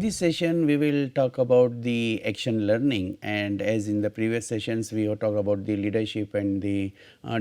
this session we will talk about the action learning, and as in the previous sessions we have talked about the leadership and the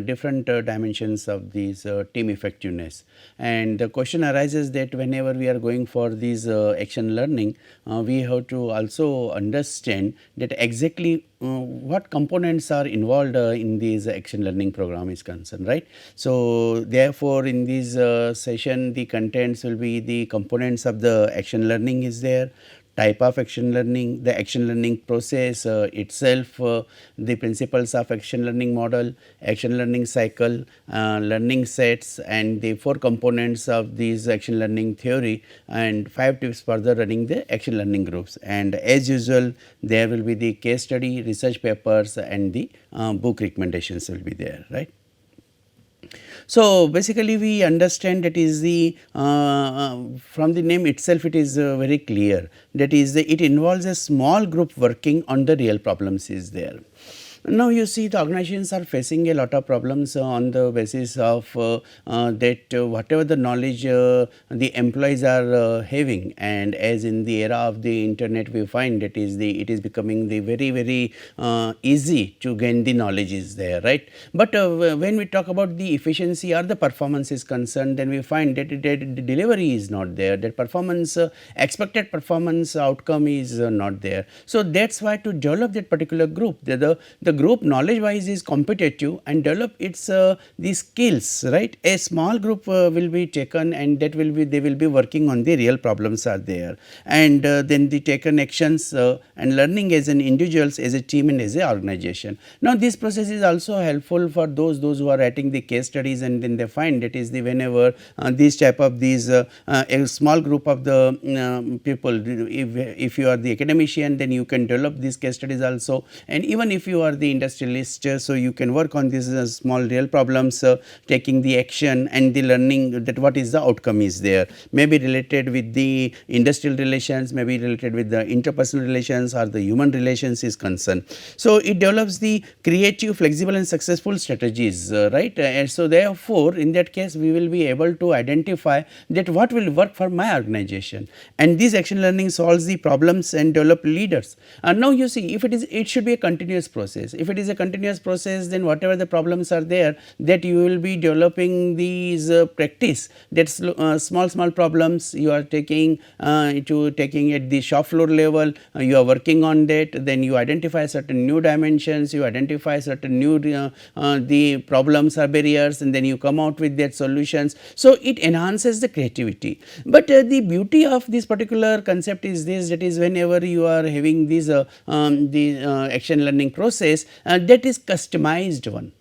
different dimensions of these team effectiveness. And the question arises that whenever we are going for these action learning, we have to also understand that exactly what components are involved in this action learning program is concerned, right. So, therefore, in this session the contents will be the components of the action learning is there, type of action learning, the action learning process itself, the principles of action learning model, action learning cycle, learning sets, and the 4 components of these action learning theory, and 5 tips for the running the action learning groups. And as usual, there will be the case study, research papers, and the book recommendations will be there, right. So, basically we understand that is the from the name itself it is very clear, that is it involves a small group working on the real problems is there. Now, you see the organizations are facing a lot of problems on the basis of that whatever the knowledge the employees are having, and as in the era of the internet we find that is the it is becoming the very easy to gain the knowledge is there, right. But when we talk about the efficiency or the performance is concerned, then we find that the delivery is not there, that performance expected performance outcome is not there. So, that is why to develop that particular group, the group knowledge wise is competitive and develop its the skills, right. A small group will be taken, and that will be they will be working on the real problems are there, and then the taken actions and learning as an individuals, as a team, and as a organization. Now, this process is also helpful for those who are writing the case studies, and then they find that is the whenever these type of these a small group of the people, if you are the academician, then you can develop these case studies also, and even if you are the industrialist, so you can work on these small real problems, taking the action and the learning that what is the outcome is there, may be related with the industrial relations, may be related with the interpersonal relations or the human relations is concerned. So, it develops the creative, flexible and successful strategies, right. And so, therefore, in that case we will be able to identify that what will work for my organization, and this action learning solves the problems and develop leaders. And now, you see, if it should be a continuous process. If it is a continuous process, then whatever the problems are there, that you will be developing these practice, that small problems you are taking taking at the shop floor level, you are working on that, then you identify certain new dimensions, you identify certain new the problems or barriers, and then you come out with that solutions. So, it enhances the creativity. But the beauty of this particular concept is this, that is whenever you are having this the action learning process, that is customized one.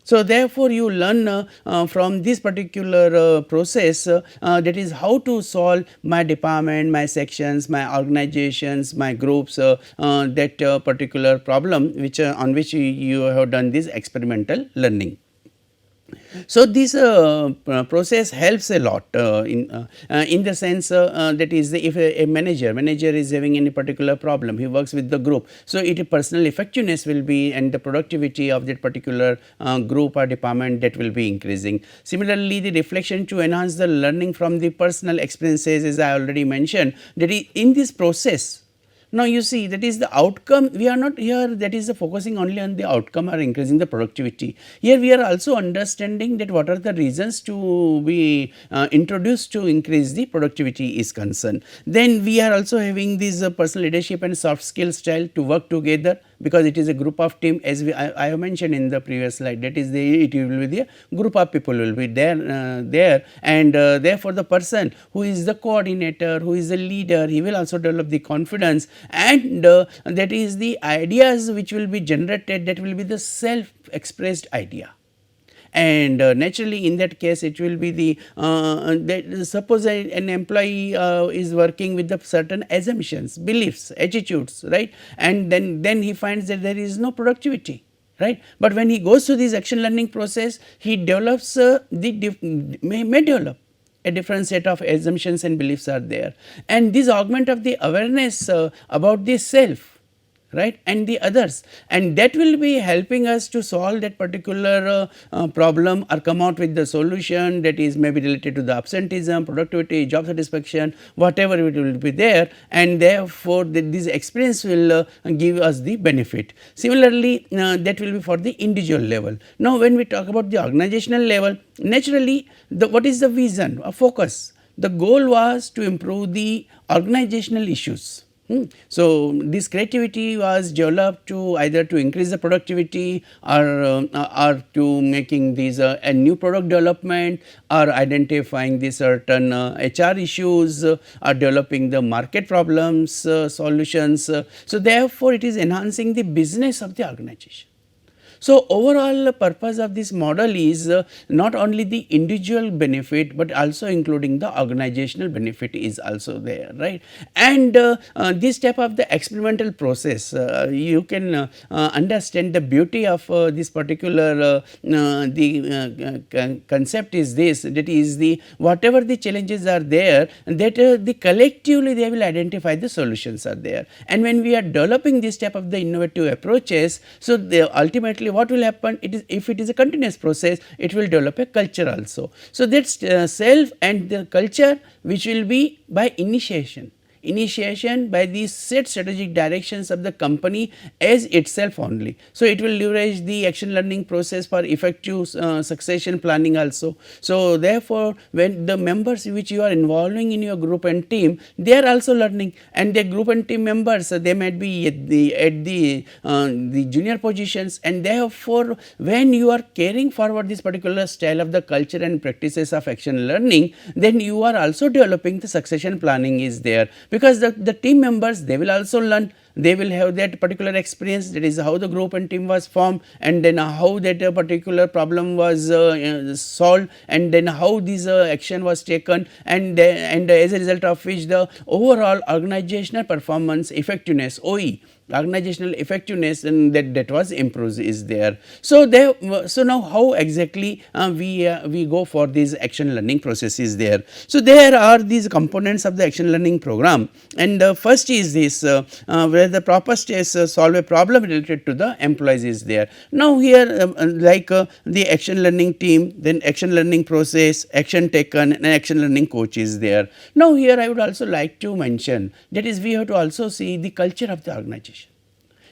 So, therefore, you learn from this particular process that is how to solve my department, my sections, my organizations, my groups that particular problem which on which you have done this experimental learning. So, this process helps a lot in the sense that is if a manager is having any particular problem, he works with the group. So, it personal effectiveness will be, and the productivity of that particular group or department, that will be increasing. Similarly, the reflection to enhance the learning from the personal experiences, as I already mentioned, that in this process. Now, you see, that is the outcome. We are not here that is focusing only on the outcome or increasing the productivity. Here we are also understanding that what are the reasons to be introduced to increase the productivity is concerned. Then we are also having this personal leadership and soft skill style to work together, because it is a group of team, as I have mentioned in the previous slide, that is it will be the group of people will be there, and therefore, the person who is the coordinator, who is the leader, he will also develop the confidence, and that is the ideas which will be generated, that will be the self expressed idea. And naturally, in that case it will be the suppose an employee is working with the certain assumptions, beliefs, attitudes, right, and then he finds that there is no productivity, right. But when he goes through this action learning process, he develops may develop a different set of assumptions and beliefs are there, and this augment of the awareness about the self, right, and the others, and that will be helping us to solve that particular problem or come out with the solution that is maybe related to the absenteeism, productivity, job satisfaction, whatever it will be there, and therefore this experience will give us the benefit. Similarly, that will be for the individual level. Now when we talk about the organizational level, naturally what is the vision, a focus? The goal was to improve the organizational issues. So this creativity was developed to either to increase the productivity or to making these a new product development, or identifying the certain HR issues, or developing the market problems solutions. So therefore it is enhancing the business of the organization. So overall purpose of this model is not only the individual benefit, but also including the organizational benefit is also there, right. And this type of the experimental process, you can understand the beauty of this particular the concept is this, that is the whatever the challenges are there, that the collectively they will identify the solutions are there. And when we are developing this type of the innovative approaches, so ultimately what will happen, it is, if it is a continuous process, it will develop a culture also. So that's self and the culture, which will be by initiation by these set strategic directions of the company as itself only. So it will leverage the action learning process for effective succession planning also. So therefore when the members which you are involving in your group and team, they are also learning, and the group and team members, they might be at the junior positions, and therefore when you are carrying forward this particular style of the culture and practices of action learning, then you are also developing the succession planning is there, because the team members, they will also learn, they will have that particular experience, that is how the group and team was formed, and then how that particular problem was solved, and then how this action was taken, and as a result of which the overall organizational performance effectiveness, OE, organizational effectiveness, and that was improved is there. So so now how exactly we go for these action learning processes there. So there are these components of the action learning program, and first is this where the proper steps solve a problem related to the employees is there. Now here like the action learning team, then action learning process, action taken, and action learning coach is there. Now here I would also like to mention, that is we have to also see the culture of the organization.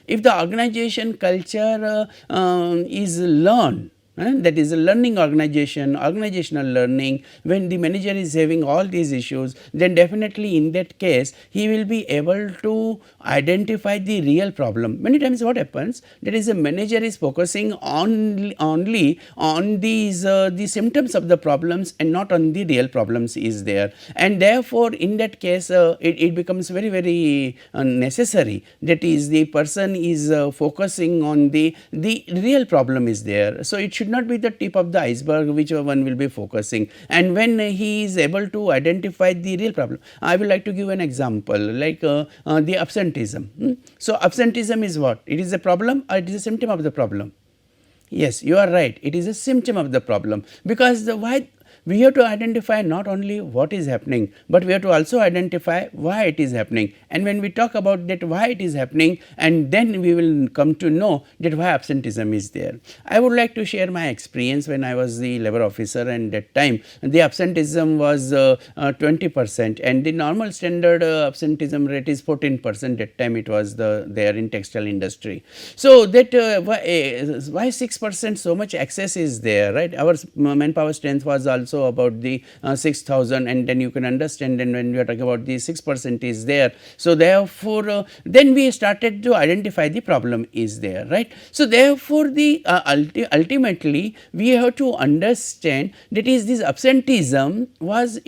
If the organization culture is learned, that is a learning organization, organizational learning, when the manager is having all these issues, then definitely in that case he will be able to identify the real problem. Many times what happens, that is a manager is focusing only on these the symptoms of the problems and not on the real problems is there, and therefore in that case it becomes very necessary, that is the person is focusing on the real problem is there. So it should not be the tip of the iceberg which one will be focusing, and when he is able to identify the real problem. I would like to give an example like the absenteeism. So absenteeism is what? It is a problem or it is a symptom of the problem? Yes, you are right, it is a symptom of the problem, because why we have to identify not only what is happening, but we have to also identify why it is happening. And when we talk about that why it is happening, and then we will come to know that why absenteeism is there. I would like to share my experience when I was the labor officer, and that time the absenteeism was 20%, and the normal standard absenteeism rate is 14%. That time it was there in textile industry. So that why 6% so much excess is there, right? Our manpower strength was also about the 6,000, and then you can understand, and when we are talking about the 6% is there. So therefore then we started to identify the problem is there, right? So therefore the ultimately we have to understand that is this absenteeism was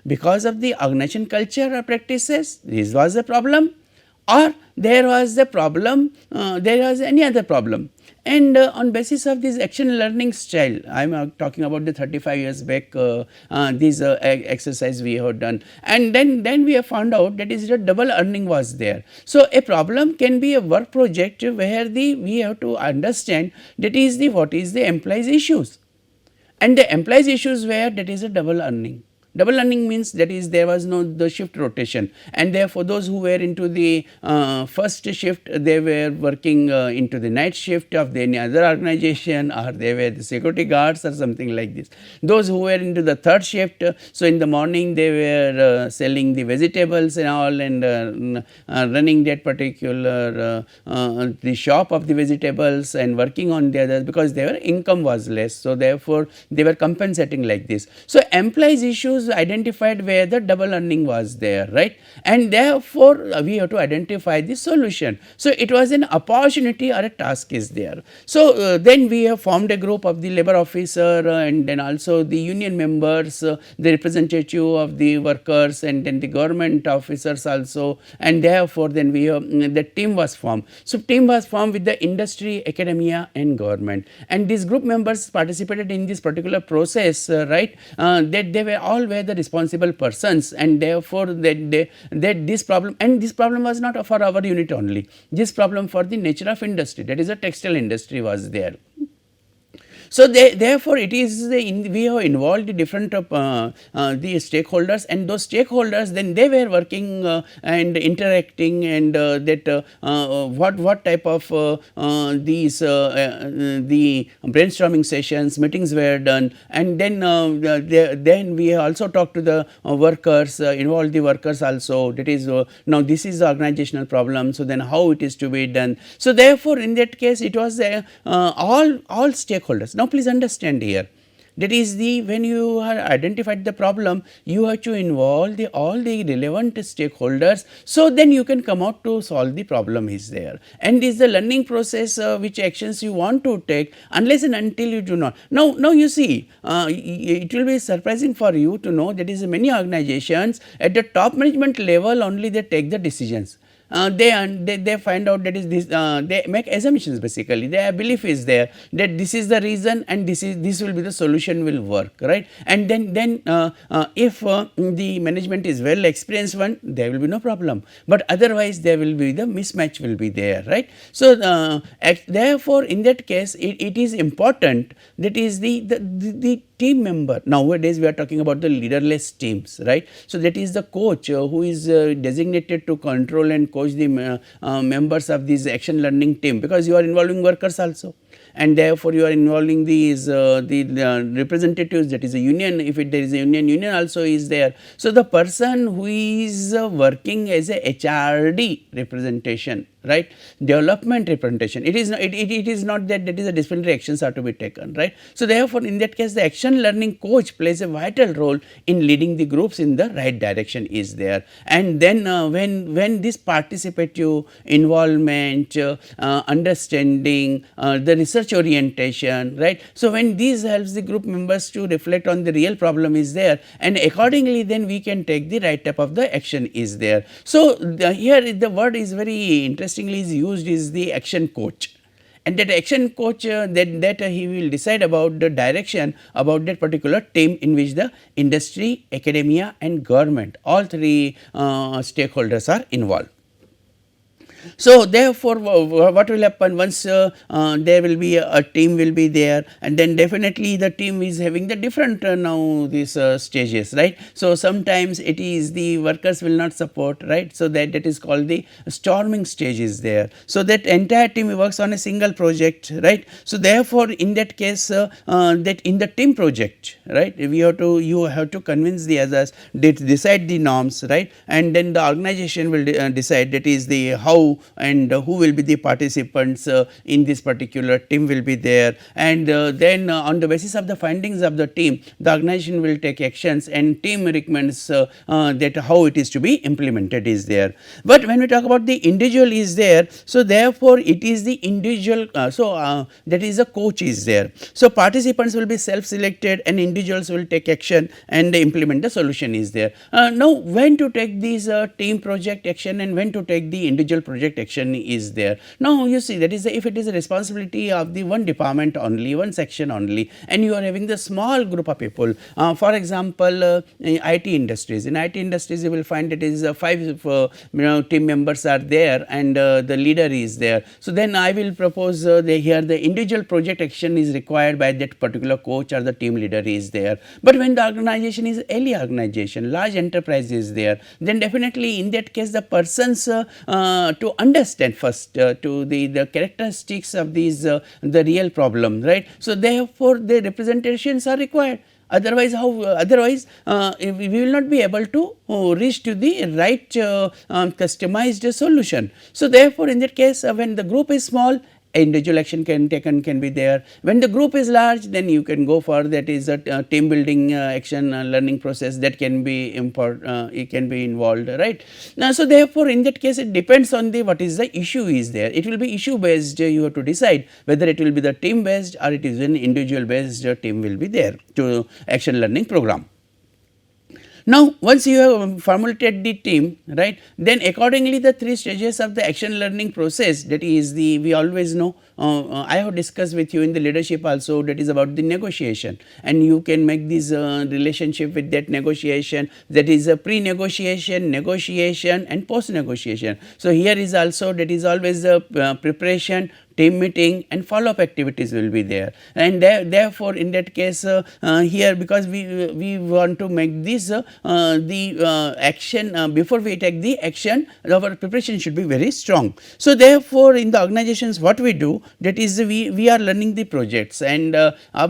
because of the organization culture or practices, this was the problem, or there was the problem, there was any other problem. And on basis of this action learning style, I am talking about the 35 years back this exercise we have done, and then we have found out that is the double earning was there. So a problem can be a work project where we have to understand that is what is the employees issues, and the employees issues where that is a double earning. Double learning means that is there was no the shift rotation, and therefore those who were into the first shift, they were working into the night shift of any other organization, or they were the security guards or something like this. Those who were into the third shift, so in the morning they were selling the vegetables and all, and running that particular the shop of the vegetables and working on the others, because their income was less. So therefore they were compensating like this. So employees issues identified where the double earning was there, right, and therefore we have to identify the solution. So it was an opportunity or a task is there. So then we have formed a group of the labor officer and then also the union members, the representative of the workers, and then the government officers also, and therefore then we have the team was formed. So team was formed with the industry, academia and government, and these group members participated in this particular process, right, that they were all were the responsible persons, and therefore that this problem, and this problem was not for our unit only, this problem for the nature of industry, that is a textile industry was there. So therefore it is we have involved the different the stakeholders, and those stakeholders then they were working and interacting, and that what type of these the brainstorming sessions, meetings were done, and then we also talked to the workers, involved the workers also, that is now this is the organizational problem, so then how it is to be done. So therefore in that case it was all stakeholders. Now please understand here, that is the when you have identified the problem, you have to involve all the relevant stakeholders, so then you can come out to solve the problem is there. And this is the learning process, which actions you want to take, unless and until you do not. Now you see, it will be surprising for you to know that is many organizations at the top management level only they take the decisions. They find out that is this, they make assumptions, basically their belief is there that this is the reason and this will be the solution will work, right. And then if the management is well experienced one, there will be no problem, but otherwise there will be the mismatch will be there, right. So therefore in that case it is important, that is the team member. Nowadays we are talking about the leaderless teams, right. So that is the coach who is designated to control and coach the members of this action learning team, because you are involving workers also, and therefore you are involving these the representatives, that is a union, if there is a union also is there. So the person who is working as a HRD representation, right, development representation, it is not that is a disciplinary actions are to be taken, right. So therefore in that case the action learning coach plays a vital role in leading the groups in the right direction is there. And then when this participative involvement, understanding, the research orientation, right, so when these helps the group members to reflect on the real problem is there, and accordingly then we can take the right type of the action is there. So here the word is very interestingly is used is the action coach, and that action coach that he will decide about the direction about that particular team in which the industry, academia and government, all three stakeholders are involved. So therefore what will happen once there will be a team will be there, and then definitely the team is having the different now these stages, right. So sometimes it is the workers will not support, right. So that is called the storming stage is there. So that entire team works on a single project, right. So therefore in that case that in the team project, right, you have to convince the others, decide the norms, right, and then the organization will decide that is the how and who will be the participants in this particular team will be there, and then on the basis of the findings of the team, the organization will take actions and team recommends that how it is to be implemented is there. But when we talk about the individual is there, so therefore it is the individual, that is the coach is there. So participants will be self selected and individuals will take action and implement the solution is there. Now when to take these team project action and when to take the individual project project action is there. Now you see that is if it is a responsibility of the one department only, one section only, and you are having the small group of people, for example, in IT industries. In IT industries, you will find it is 5 team members are there, and the leader is there. So then I will propose here the individual project action is required by that particular coach or the team leader is there. But when the organization is early organization, large enterprise is there, then definitely in that case the persons to understand first to the characteristics of these the real problem, right. So therefore the representations are required. Otherwise, we will not be able to reach to the right customized solution. So therefore, in that case, when the group is small, individual action can be there. When the group is large, then you can go for that is a team building action learning process that can be it can be involved, right. Now, so therefore, in that case it depends on the what is the issue is there. It will be issue based, you have to decide whether it will be the team based or it is an individual based team will be there to action learning program. Now, once you have formulated the team, right, then accordingly the 3 stages of the action learning process, that is the we always know, I have discussed with you in the leadership also, that is about the negotiation, and you can make this relationship with that negotiation, that is a pre-negotiation, negotiation and post-negotiation. So, here is also that is always a preparation, team meeting and follow up activities will be there, and therefore, in that case here because we want to make this the action before we take the action, our preparation should be very strong. So, therefore, in the organizations what we do, that is we are learning the projects and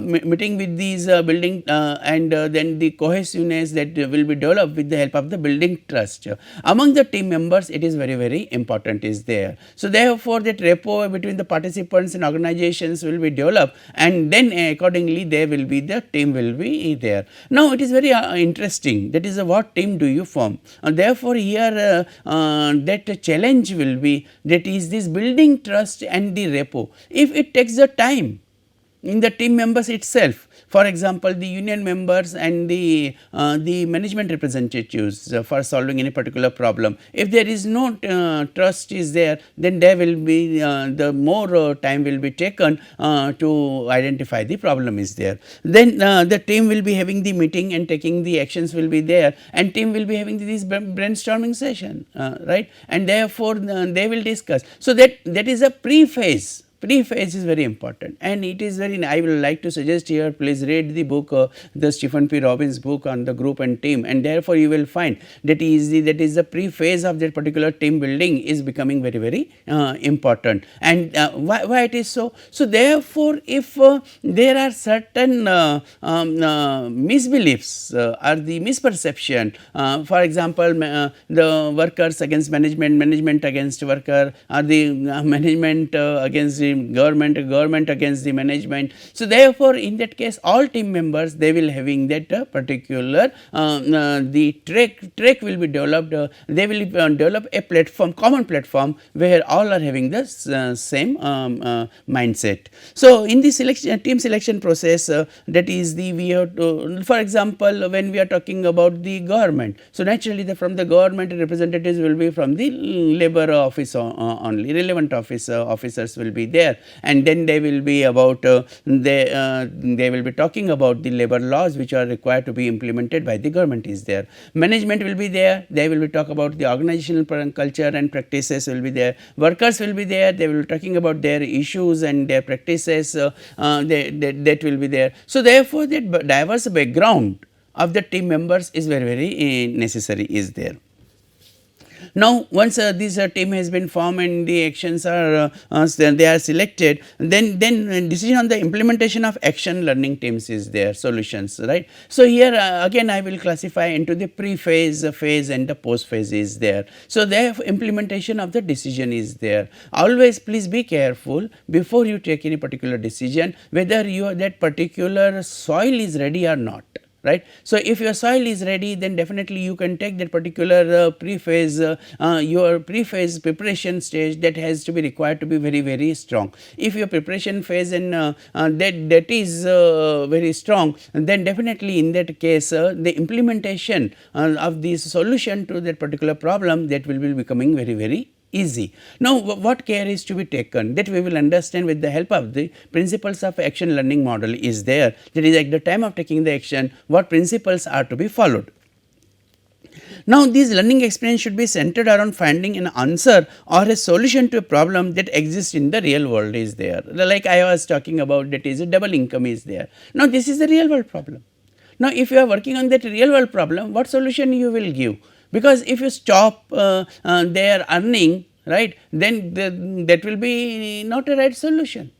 meeting with these building and then the cohesiveness that will be developed with the help of the building trust among the team members, it is very important is there. So, therefore, that rapport between the participants and organizations will be developed, and then accordingly there will be the team will be there. Now, it is very interesting, that is what team do you form, and therefore, here that challenge will be, that is this building trust and the rapport. If it takes the time in the team members itself, for example, the union members and the management representatives for solving any particular problem, if there is no trust is there, then there will be the more time will be taken to identify the problem is there. Then the team will be having the meeting and taking the actions will be there, and team will be having this brainstorming session, right, and therefore they will discuss. So, that is a pre-phase. Pre-phase is very important, and it is very, I will like to suggest here, please read the book, the Stephen P. Robbins book on the group and team, and therefore you will find that is the pre-phase of that particular team building is becoming very important. And why it is so? So, therefore, if there are certain misbeliefs or the misperception, for example, the workers against management, management against worker, or the management against the government against the management. So, therefore, in that case all team members they will having that particular the track will be developed, they will develop a platform, common platform where all are having the same mindset. So, in the selection team selection process, that is the we have to, for example, when we are talking about the government, so naturally from the government representatives will be from the labor office only, relevant officers will be there, and then they will be about they will be talking about the labor laws which are required to be implemented by the government is there. Management will be there, they will be talk about the organizational culture and practices will be there. Workers will be there, they will be talking about their issues and their practices, that will be there. So, therefore, that diverse background of the team members is very necessary is there. Now, once this team has been formed and the actions are they are selected, then decision on the implementation of action learning teams is there, solutions, right. So, here again I will classify into the pre-phase, phase and the post-phase is there. So, the implementation of the decision is there. Always please be careful before you take any particular decision, whether that particular soil is ready or not. Right. So, if your soil is ready, then definitely you can take that particular pre-phase, your pre-phase preparation stage that has to be required to be very strong. If your preparation phase and that is very strong, then definitely in that case the implementation of the solution to that particular problem, that will be becoming very easy. Now, what care is to be taken, that we will understand with the help of the principles of action learning model is there, that is at the time of taking the action what principles are to be followed. Now, this learning experience should be centered around finding an answer or a solution to a problem that exists in the real world is there. Like I was talking about, that is a double income is there. Now, this is a real world problem. Now, if you are working on that real world problem, what solution you will give? Because if you stop their earning, right, then that will be not a right solution.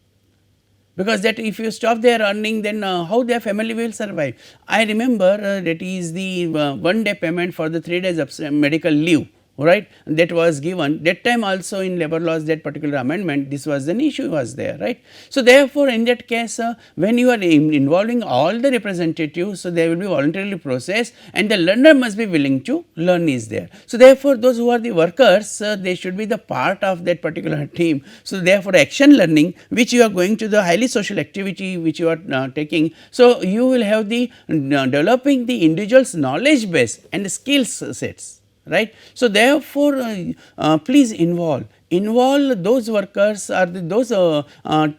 Because that if you stop their earning, then how their family will survive. I remember that is the one day payment for the 3 days of medical leave, right, that was given. That time also in labour laws, that particular amendment, this was an issue was there, right. So, therefore, in that case when you are involving all the representatives, so they will be voluntarily processed and the learner must be willing to learn is there. So, therefore, those who are the workers they should be the part of that particular team. So, therefore, action learning which you are going to the highly social activity which you are taking. So, you will have the developing the individual's knowledge base and skill sets, right. So, therefore, please involve those workers or those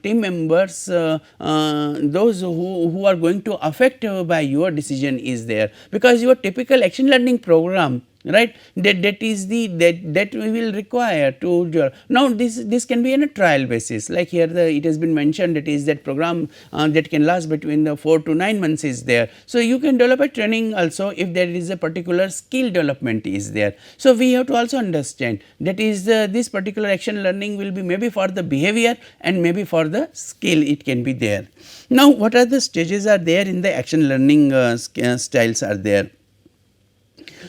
team members, those who are going to affect by your decision is there, because your typical action learning program, right, that is the that we will require to do. Now, this can be on a trial basis, like here it has been mentioned, that is that program that can last between the 4 to 9 months is there. So, you can develop a training also if there is a particular skill development is there. So, we have to also understand that is this particular action learning will be maybe for the behavior and maybe for the skill it can be there. Now, what are the stages are there in the action learning styles are there.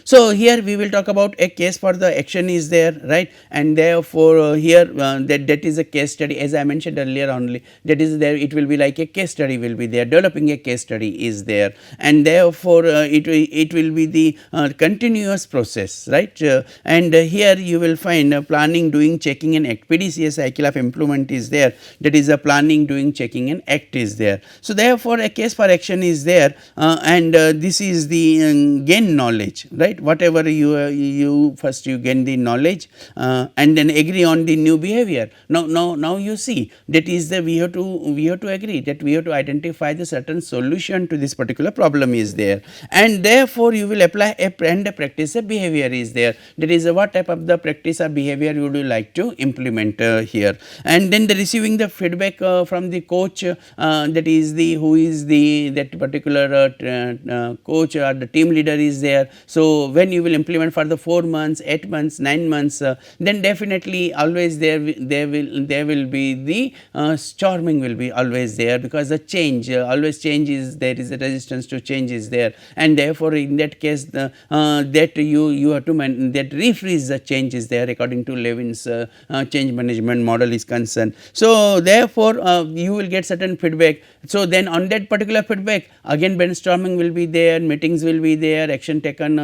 So, here we will talk about a case for the action is there, right, and therefore, here that is a case study, as I mentioned earlier only, that is there, it will be like a case study will be there, developing a case study is there, and therefore, it will be the continuous process, right, and here you will find planning, doing, checking and act. PDCA cycle of improvement is there, that is a planning, doing, checking and act is there. So, therefore, a case for action is there and this is the gain knowledge, right. Whatever you first you gain the knowledge and then agree on the new behavior. Now you see that is the we have to agree that we have to identify the certain solution to this particular problem is there, and therefore you will apply and practice a behavior is there. That is what type of the practice or behavior would you like to implement here, and then the receiving the feedback from the coach, that is the who is the that particular coach or the team leader is there. So, when you will implement for the 4 months, 8 months, 9 months, then definitely always there will be the storming will be always there, because the change always change is there is a resistance to change is there, and therefore, in that case that you have to that refreeze the change is there according to Levin's change management model is concerned. So, therefore, you will get certain feedback. So, then on that particular feedback again brainstorming will be there, meetings will be there, action taken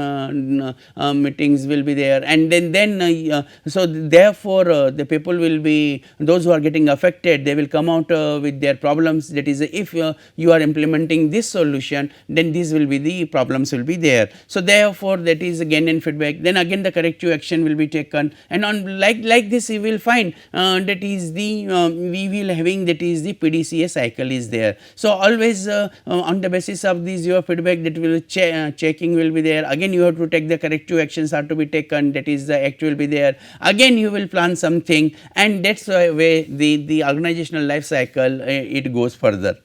meetings will be there, and then so therefore, the people will be those who are getting affected, they will come out with their problems, that is if you are implementing this solution, then these will be the problems will be there. So, therefore, that is again in feedback, then again the corrective action will be taken, and on like this you will find that is the we will having that is the PDCA cycle is there. So, always on the basis of this your feedback, that will checking will be there, again you have to take the corrective actions are to be taken, that is the act will be there, again you will plan something, and that is the way the organizational life cycle it goes further.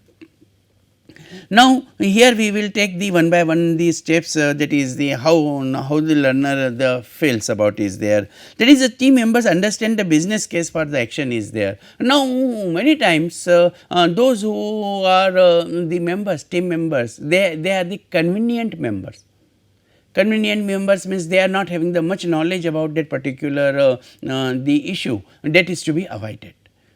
Now, here we will take the one by one these steps, that is the how the learner the feels about is there, that is the team members understand the business case for the action is there. Now, many times those who are the members, team members, they are the convenient members. Convenient members means they are not having the much knowledge about that particular the issue, that is to be avoided.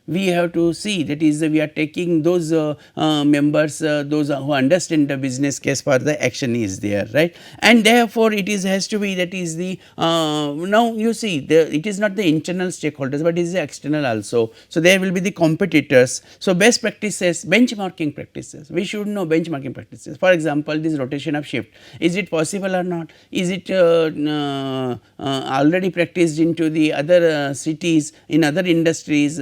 We have to see, that is we are taking those members, those who understand the business case for the action is there, right. And therefore, it is has to be, that is the now you see, it is not the internal stakeholders, but it is the external also. So, there will be the competitors. So, best practices, benchmarking practices, we should know benchmarking practices. For example, this rotation of shift, is it possible or not, is it already practiced into the other cities, in other industries,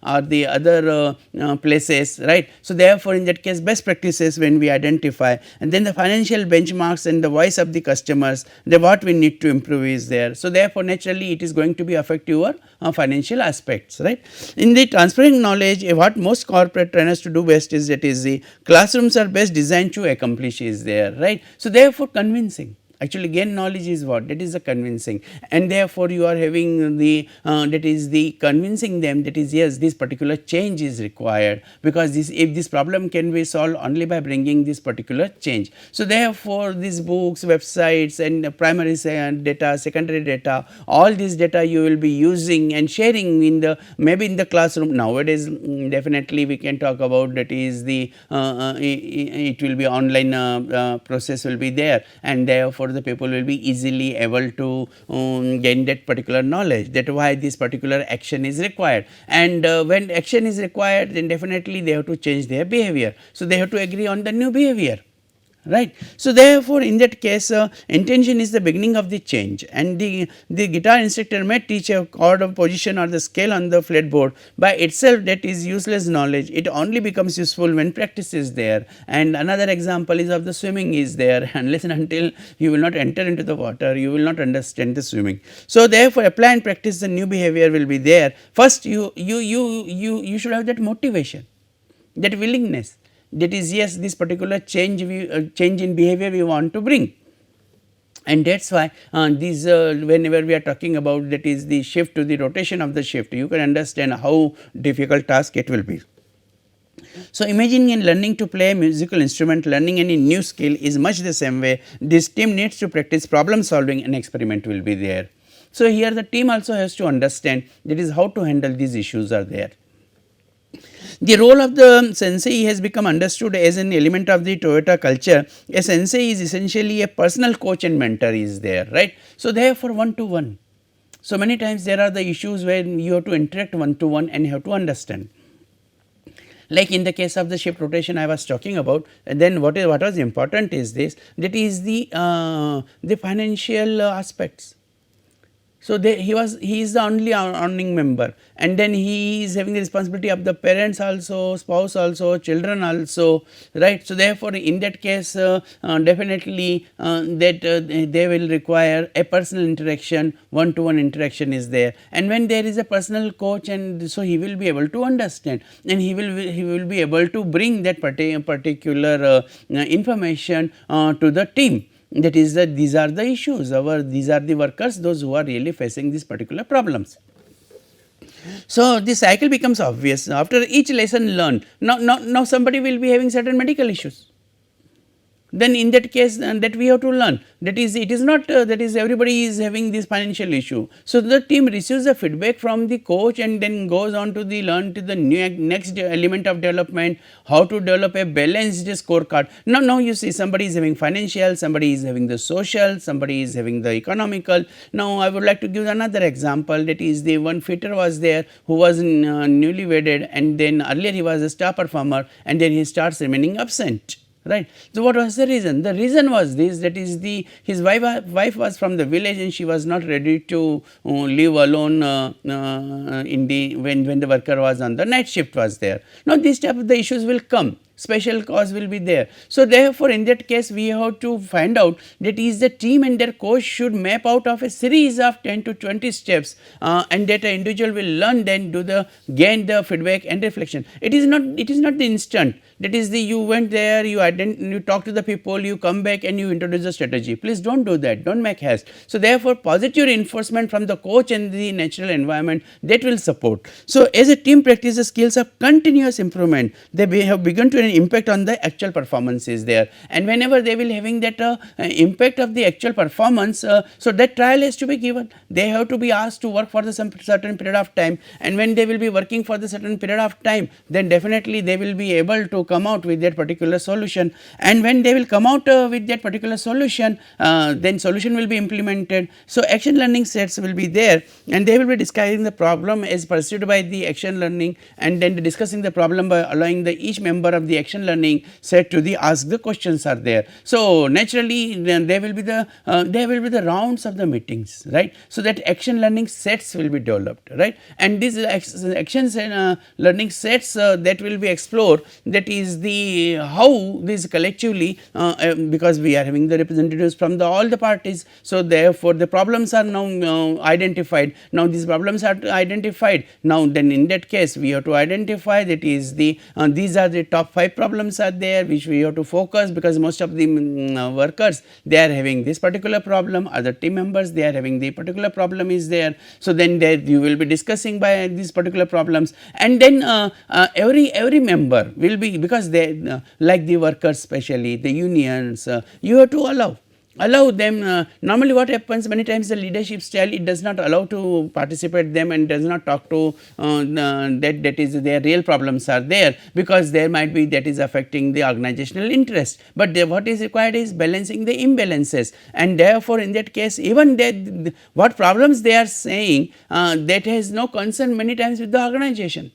or the other places, right. So, therefore, in that case, best practices when we identify, and then the financial benchmarks and the voice of the customers, what we need to improve is there. So, therefore, naturally it is going to be affect your financial aspects, right. In the transferring knowledge, what most corporate trainers to do best is, that is the classrooms are best designed to accomplish is there, right. So, therefore, convincing, actually gain knowledge is what, that is the convincing, and therefore, you are having the that is the convincing them, that is yes, this particular change is required, because this, if this problem can be solved only by bringing this particular change. So, therefore, these books, websites, and primary data, secondary data, all this data you will be using and sharing in the, maybe in the classroom. Nowadays, definitely we can talk about, that is the it will be online process will be there, and therefore, the people will be easily able to gain that particular knowledge, that why this particular action is required. And when action is required, then definitely they have to change their behavior. So, they have to agree on the new behavior, right. So, therefore, in that case, intention is the beginning of the change, and the guitar instructor may teach a chord of position or the scale on the fretboard. By itself, that is useless knowledge, it only becomes useful when practice is there. And another example is of the swimming is there, unless and until you will not enter into the water, you will not understand the swimming. So, therefore, apply and practice the new behavior will be there. First, you should have that motivation, that willingness, that is yes, this particular change change in behavior we want to bring. And that is why these whenever we are talking about, that is the shift to the rotation of the shift, you can understand how difficult task it will be. So, imagining and learning to play a musical instrument, learning any new skill is much the same way. This team needs to practice problem solving, and experiment will be there. So, here the team also has to understand, that is how to handle these issues are there. The role of the sensei has become understood as an element of the Toyota culture. A sensei is essentially a personal coach and mentor is there, right. So, therefore, one to one. So, many times there are the issues where you have to interact one to one and you have to understand. Like in the case of the shift rotation I was talking about, and then what was important is this, that is the financial aspects. So, he is the only earning member, and then he is having the responsibility of the parents also, spouse also, children also, right. So, therefore, in that case definitely that they will require a personal interaction, one to one interaction is there, and when there is a personal coach, and so he will be able to understand, and he will be able to bring that particular information to the team. That is that these are the issues, these are the workers, those who are really facing these particular problems. So, the cycle becomes obvious after each lesson learned. Now somebody will be having certain medical issues. Then in that case that we have to learn, that is it is not that is everybody is having this financial issue. So, the team receives the feedback from the coach and then goes on to the learn to the next element of development, how to develop a balanced scorecard. Now you see somebody is having financial, somebody is having the social, somebody is having the economical. Now, I would like to give another example, that is the one fitter was there who was newly wedded, and then earlier he was a star performer, and then he starts remaining absent. Right. So, what was the reason? The reason was this, that is his wife was from the village, and she was not ready to live alone in the when the worker was on the night shift was there. Now, these type of the issues will come, special cause will be there. So, therefore, in that case we have to find out that is the team and their coach should map out of a series of 10 to 20 steps and that an individual will learn, then gain the feedback and reflection. It is not the instant, that is you went there, you talk to the people, you come back and you introduce a strategy. Please do not do that, do not make haste. So, therefore, positive reinforcement from the coach and the natural environment, that will support. So, as a team practice the skills of continuous improvement, they have begun to impact on the actual performance is there, and whenever they will having that impact of the actual performance, so that trial has to be given. They have to be asked to work for the some certain period of time, and when they will be working for the certain period of time, then definitely they will be able to come out with that particular solution, and when they will come out with that particular solution, then solution will be implemented. So action learning sets will be there, and they will be describing the problem as pursued by the action learning, and then discussing the problem by allowing the each member of the action learning set to the ask the questions are there. So naturally then there will be the rounds of the meetings, right. So that action learning sets will be developed, right, and these actions and learning sets that will be explored, that is the how this collectively because we are having the representatives from the all the parties. So therefore the problems are now identified. Now these problems are identified. Now then in that case we have to identify that is the these are the top 5 problems are there which we have to focus, because most of the workers they are having this particular problem, other team members they are having the particular problem is there. So then there you will be discussing by these particular problems, and then every member will be, because they like the workers especially the unions, you have to allow them. Normally what happens, many times the leadership style it does not allow to participate them and does not talk to that is their real problems are there, because there might be that is affecting the organizational interest, but what is required is balancing the imbalances, and therefore in that case even that what problems they are saying that has no concern many times with the organization,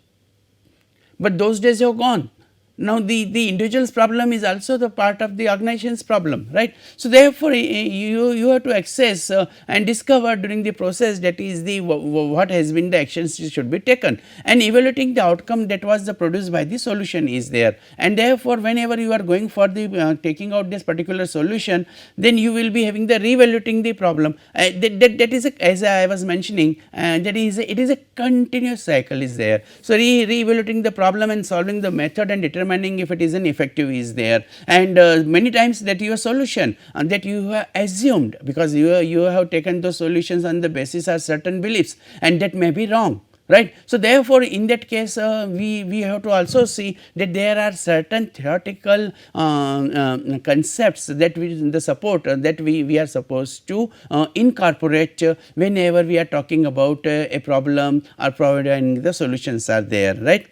but those days have gone. Now the individual's problem is also the part of the organization's problem, right. So therefore you have to access and discover during the process that is the what has been the actions should be taken, and evaluating the outcome that was the produced by the solution is there, and therefore whenever you are going for the taking out this particular solution, then you will be having the re-evaluating the problem. That is as I was mentioning, that is it is a continuous cycle is there. So re-evaluating the problem and solving the method and determining if it is an effective is there, and many times that your solution that you have assumed, because you have taken those solutions on the basis of certain beliefs, and that may be wrong, right. So therefore in that case we have to also see that there are certain theoretical concepts that the support that we are supposed to incorporate whenever we are talking about a problem or providing the solutions are there, right.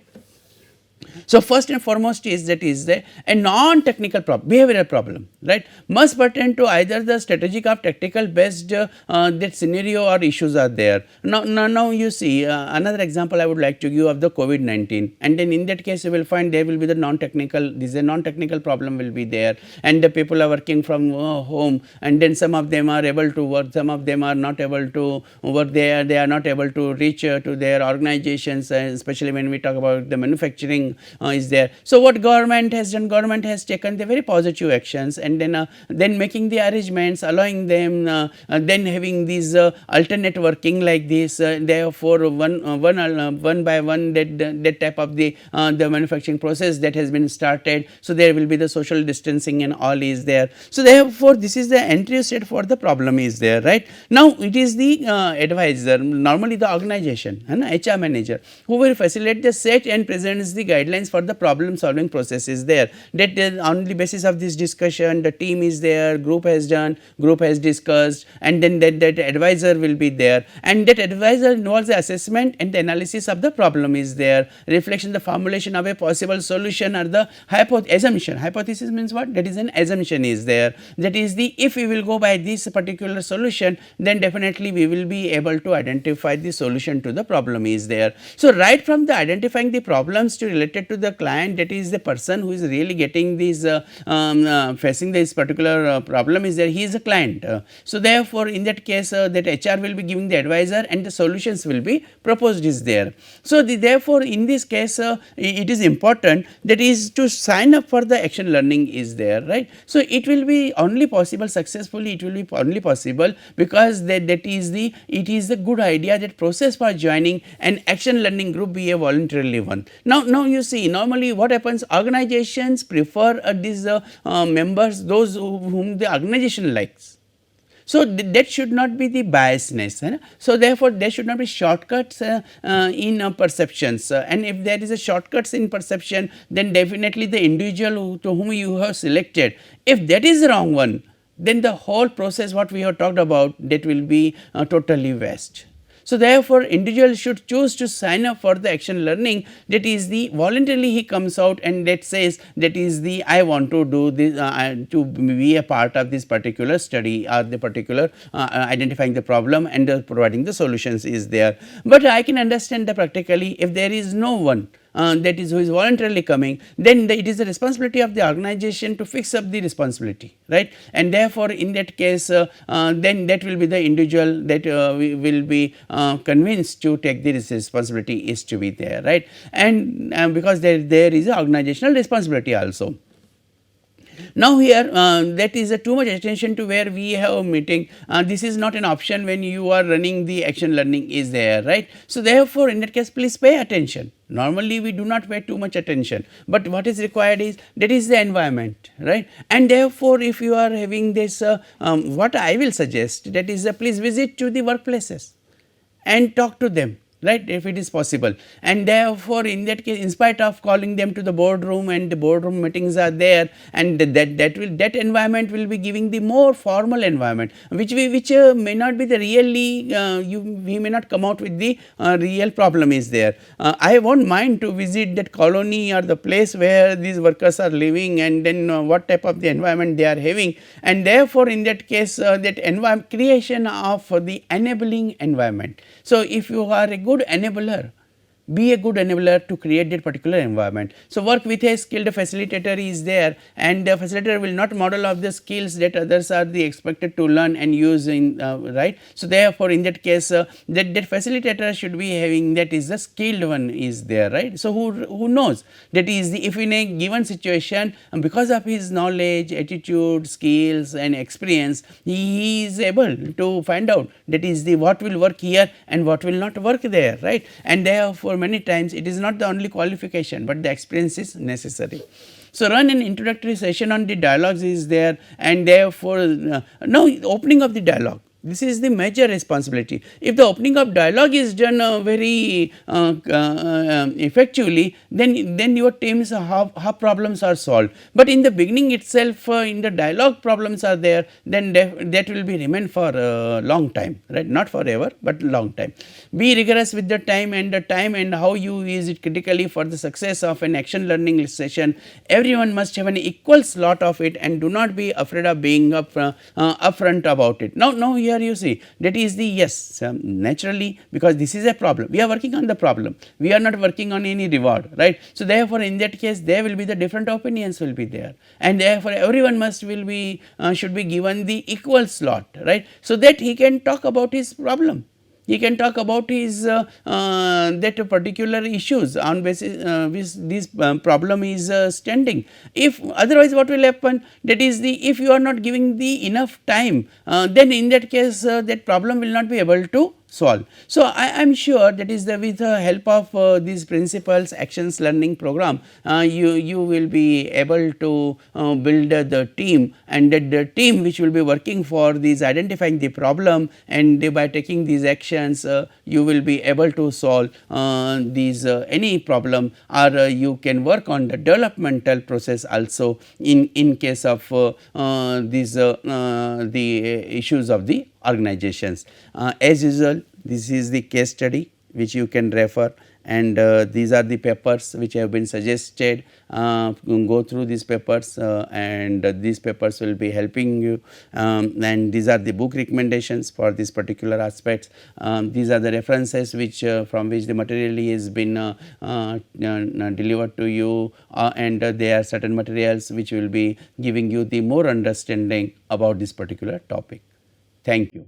So first and foremost is that is a non-technical behavioral problem, right, must pertain to either the strategic or tactical based that scenario or issues are there. Now you see another example I would like to give of the COVID-19, and then in that case you will find there will be the non-technical, this is a non-technical problem will be there, and the people are working from home, and then some of them are able to work, some of them are not able to work, they are not able to reach to their organizations, especially when we talk about the manufacturing is there. So what government has done, government has taken the very positive actions, and then making the arrangements, allowing them, then having these alternate working like this, therefore one by one that type of the manufacturing process that has been started. So there will be the social distancing and all is there. So therefore this is the entry state for the problem is there, right. Now it is the advisor, normally the organization and HR manager, who will facilitate the set and presents the guidelines for the problem solving process is there, that on the basis of this discussion the team is there, group has done, group has discussed, and then that advisor will be there, and that advisor involves the assessment and the analysis of the problem is there, reflection the formulation of a possible solution or the assumption. Hypothesis means what? That is an assumption is there, that is the if we will go by this particular solution, then definitely we will be able to identify the solution to the problem is there. So right from the identifying the problems to related to the client, that is the person who is really getting this facing this particular problem is there, he is a client. So therefore in that case that HR will be giving the advisor and the solutions will be proposed is there. So therefore in this case it is important that is to sign up for the action learning is there, right. So it will be only possible successfully, it will be only possible because that is the it is a good idea that process for joining an action learning group be a voluntarily one. Now you see normally what happens, organizations prefer these members, those whom the organization likes. So, that should not be the biasness. So, therefore, there should not be shortcuts in perceptions, and if there is a shortcuts in perception, then definitely the individual to whom you have selected, if that is the wrong one, then the whole process what we have talked about, that will be totally waste. So, therefore, individual should choose to sign up for the action learning, that is the voluntarily he comes out and that says that is the I want to do this to be a part of this particular study or the particular identifying the problem and providing the solutions is there. But I can understand that practically if there is no one that is who is voluntarily coming, then it is the responsibility of the organization to fix up the responsibility, right. And therefore, in that case then that will be the individual that will be convinced to take the responsibility is to be there, right. And because there is a organizational responsibility also. Now, here that is too much attention to where we have a meeting, this is not an option when you are running the action learning is there, right. So, therefore, in that case please pay attention. Normally we do not pay too much attention, but what is required is that is the environment, right. And therefore, if you are having this what I will suggest, that is please visit to the workplaces and talk to them, right, if it is possible. And therefore, in that case, in spite of calling them to the boardroom and the boardroom meetings are there, and that environment will be giving the more formal environment, which may not be the really we may not come out with the real problem is there. I won't mind to visit that colony or the place where these workers are living, and then what type of the environment they are having, and therefore, in that case that environment creation of the enabling environment. So, if you are a good enabler, be a good enabler to create that particular environment. So, work with a skilled facilitator is there, and the facilitator will not model of the skills that others are the expected to learn and use in right. So, therefore, in that case that facilitator should be having that is the skilled one is there, right. So, who knows that is the if in a given situation because of his knowledge, attitude, skills and experience, he is able to find out that is the what will work here and what will not work there, right. And therefore, many times it is not the only qualification, but the experience is necessary. So, run an introductory session on the dialogues is there, and therefore, now opening of the dialogue, this is the major responsibility. If the opening of dialogue is done very effectively, then your teams how problems are solved. But in the beginning itself in the dialogue problems are there, then that will be remain for a long time, right, not forever, but long time. Be rigorous with the time and how you use it critically for the success of an action learning session. Everyone must have an equal slot of it, and do not be afraid of being upfront about it. Now here you see that is the yes, naturally, because this is a problem, we are working on the problem, we are not working on any reward, right. So, therefore, in that case there will be the different opinions will be there, and therefore, everyone will be should be given the equal slot, right. So, that he can talk about his problem, he can talk about his that particular issues on basis which this problem is standing. If otherwise what will happen, that is the if you are not giving the enough time, then in that case that problem will not be able to solve. So, I am sure that is with the help of these principles actions learning program, you will be able to build the team, and that the team which will be working for these identifying the problem, and by taking these actions you will be able to solve these any problem, or you can work on the developmental process also in case of these the issues of the organizations. As usual, this is the case study which you can refer, and these are the papers which have been suggested. Go through these papers and these papers will be helping you, and these are the book recommendations for these particular aspects. These are the references which from which the material is been delivered to you, and there are certain materials which will be giving you the more understanding about this particular topic. Thank you.